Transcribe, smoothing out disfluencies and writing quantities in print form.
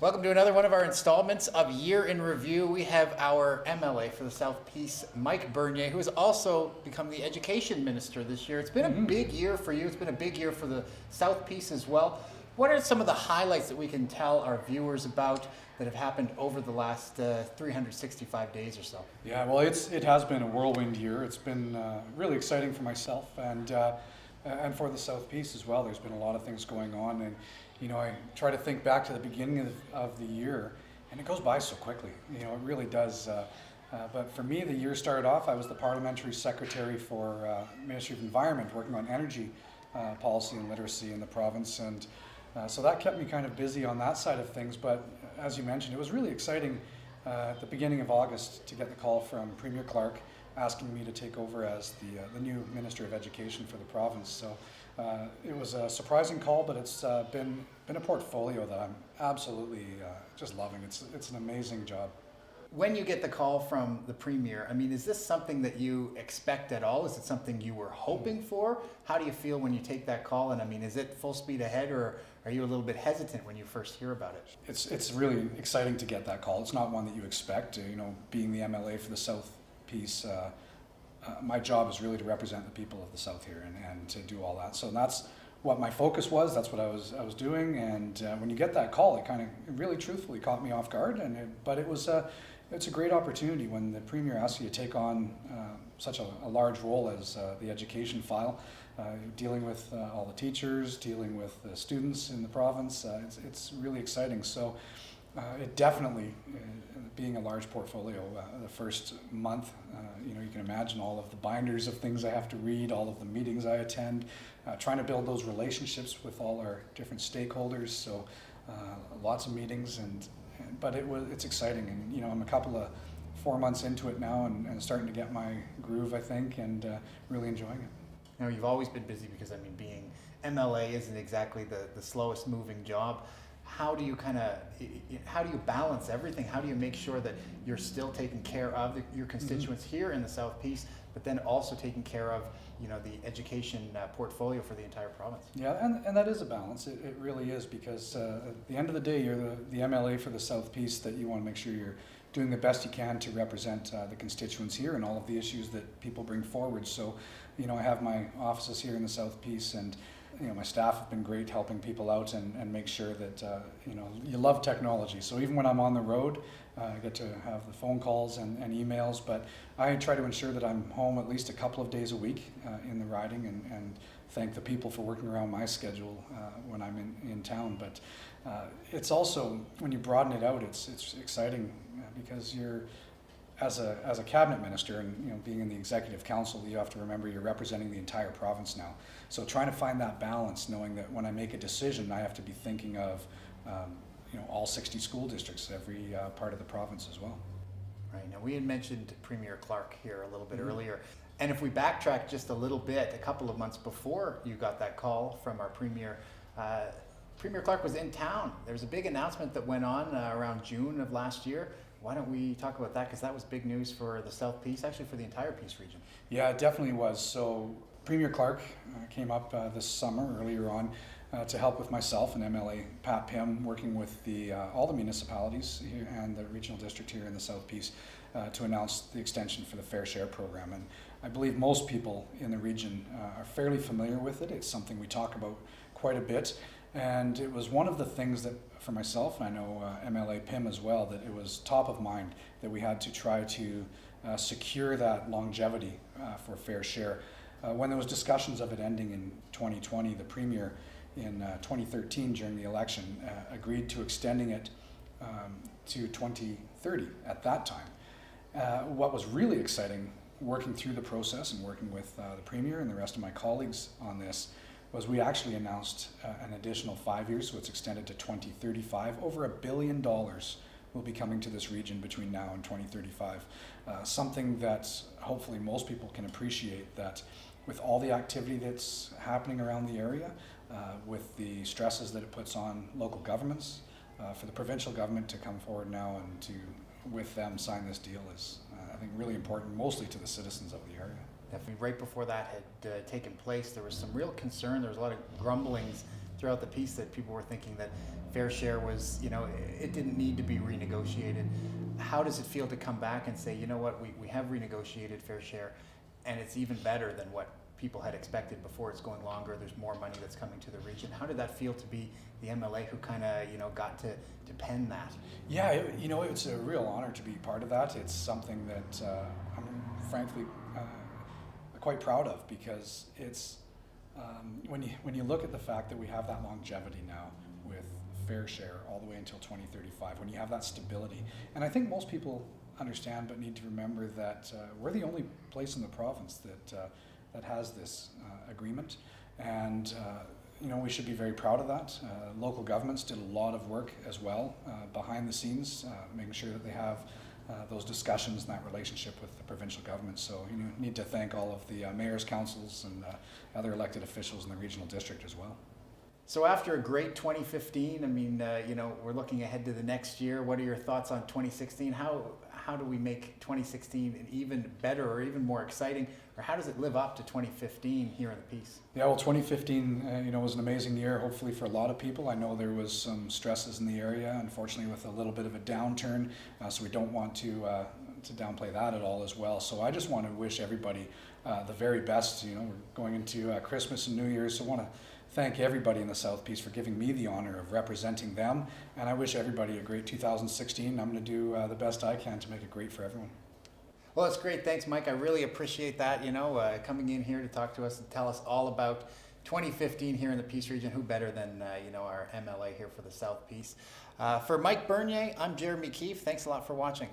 Welcome to another one of our installments of Year in Review. We have our MLA for the South Peace, Mike Bernier, who has also become the Education Minister this year. It's been a big year for you. It's been a big year for the South Peace as well. What are some of the highlights that we can tell our viewers about that have happened over the last 365 days or so? Yeah, well, it has been a whirlwind year. It's been really exciting for myself and for the South Peace as well. There's been a lot of things going on, and I try to think back to the beginning of the year, and it goes by so quickly. It really does. But for me, the year started off. I was the Parliamentary Secretary for Ministry of Environment, working on energy policy and literacy in the province, and so that kept me kind of busy on that side of things. But as you mentioned, it was really exciting at the beginning of August to get the call from Premier Clark asking me to take over as the new Minister of Education for the province. So it was a surprising call, but it's been a portfolio that I'm absolutely just loving. It's an amazing job. When you get the call from the Premier, is this something that you expect at all? Is it something you were hoping for? How do you feel when you take that call? And is it full speed ahead, or are you a little bit hesitant when you first hear about it? It's really exciting to get that call. It's not one that you expect. Being the MLA for the South Peace, my job is really to represent the people of the South here and to do all that. So that's what my focus was. That's what I was doing. And when you get that call, it really truthfully caught me off guard. But it's a great opportunity when the Premier asks you to take on such a large role as the education file, dealing with all the teachers, dealing with the students in the province. It's really exciting. So it definitely, being a large portfolio, the first month, you can imagine all of the binders of things I have to read, all of the meetings I attend, trying to build those relationships with all our different stakeholders. So lots of meetings, but it's exciting, and I'm a couple of 4 months into it now, and starting to get my groove, I think, and really enjoying it. You've always been busy because being MLA isn't exactly the slowest moving job. How do you balance everything? How do you make sure that you're still taking care of your constituents here in the South Peace, but then also taking care of the education portfolio for the entire province? Yeah, and that is a balance. It really is, because at the end of the day, you're the MLA for the South Peace, that you want to make sure you're doing the best you can to represent the constituents here and all of the issues that people bring forward. So, I have my offices here in the South Peace, and my staff have been great helping people out and make sure that, you love technology. So even when I'm on the road, I get to have the phone calls and emails, but I try to ensure that I'm home at least a couple of days a week in the riding, and thank the people for working around my schedule when I'm in town. But it's also, when you broaden it out, it's exciting because you're, as a cabinet minister, and being in the executive council, you have to remember you're representing the entire province now. So trying to find that balance, knowing that when I make a decision, I have to be thinking of all 60 school districts, every part of the province as well. Right. Now, we had mentioned Premier Clark here a little bit earlier, and if we backtrack just a little bit, a couple of months before you got that call from our Premier, Premier Clark was in town. There was a big announcement that went on around June of last year. Why don't we talk about that, because that was big news for the South Peace, actually for the entire Peace region. Yeah, it definitely was. So Premier Clark came up this summer, earlier on, to help with myself and MLA Pat Pym, working with all the municipalities here and the regional district here in the South Peace, to announce the extension for the Fair Share program. And I believe most people in the region are fairly familiar with it. It's something we talk about quite a bit. And it was one of the things that, for myself, and I know MLA Pym as well, that it was top of mind that we had to try to secure that longevity for Fair Share. When there was discussions of it ending in 2020, the Premier in 2013 during the election agreed to extending it to 2030 at that time. What was really exciting, working through the process and working with the Premier and the rest of my colleagues on this, was we actually announced an additional 5 years, so it's extended to 2035. Over $1 billion will be coming to this region between now and 2035. Something that hopefully most people can appreciate, that with all the activity that's happening around the area, with the stresses that it puts on local governments, for the provincial government to come forward now and to, with them, sign this deal is, I think, really important, mostly to the citizens of the area. Definitely. Right before that had taken place, there was some real concern. There was a lot of grumblings throughout the piece that people were thinking that fair share was, it didn't need to be renegotiated. How does it feel to come back and say, you know what, we have renegotiated fair share, and it's even better than what people had expected before? It's going longer, there's more money that's coming to the region. How did that feel to be the MLA who kind of, got to pen that? Yeah, it's a real honor to be part of that. It's something that I'm frankly quite proud of, because it's when you look at the fact that we have that longevity now with fair share all the way until 2035, when you have that stability, and I think most people understand but need to remember that we're the only place in the province that has this agreement, and we should be very proud of that. Local governments did a lot of work as well behind the scenes, making sure that they have those discussions and that relationship with the provincial government. So need to thank all of the mayors, councils, and other elected officials in the regional district as well. So after a great 2015, I mean, we're looking ahead to the next year. What are your thoughts on 2016? How do we make 2016 even better or even more exciting? Or how does it live up to 2015 here in the piece? Yeah, well, 2015, was an amazing year, hopefully for a lot of people. I know there was some stresses in the area, unfortunately, with a little bit of a downturn. So we don't want to downplay that at all as well. So I just want to wish everybody the very best. We're going into Christmas and New Year's, so I want to thank everybody in the South Peace for giving me the honor of representing them, and I wish everybody a great 2016. I'm going to do the best I can to make it great for everyone. Well, it's great. Thanks, Mike. I really appreciate that, coming in here to talk to us and tell us all about 2015 here in the Peace region. Who better than, our MLA here for the South Peace. For Mike Bernier, I'm Jeremy Keefe. Thanks a lot for watching.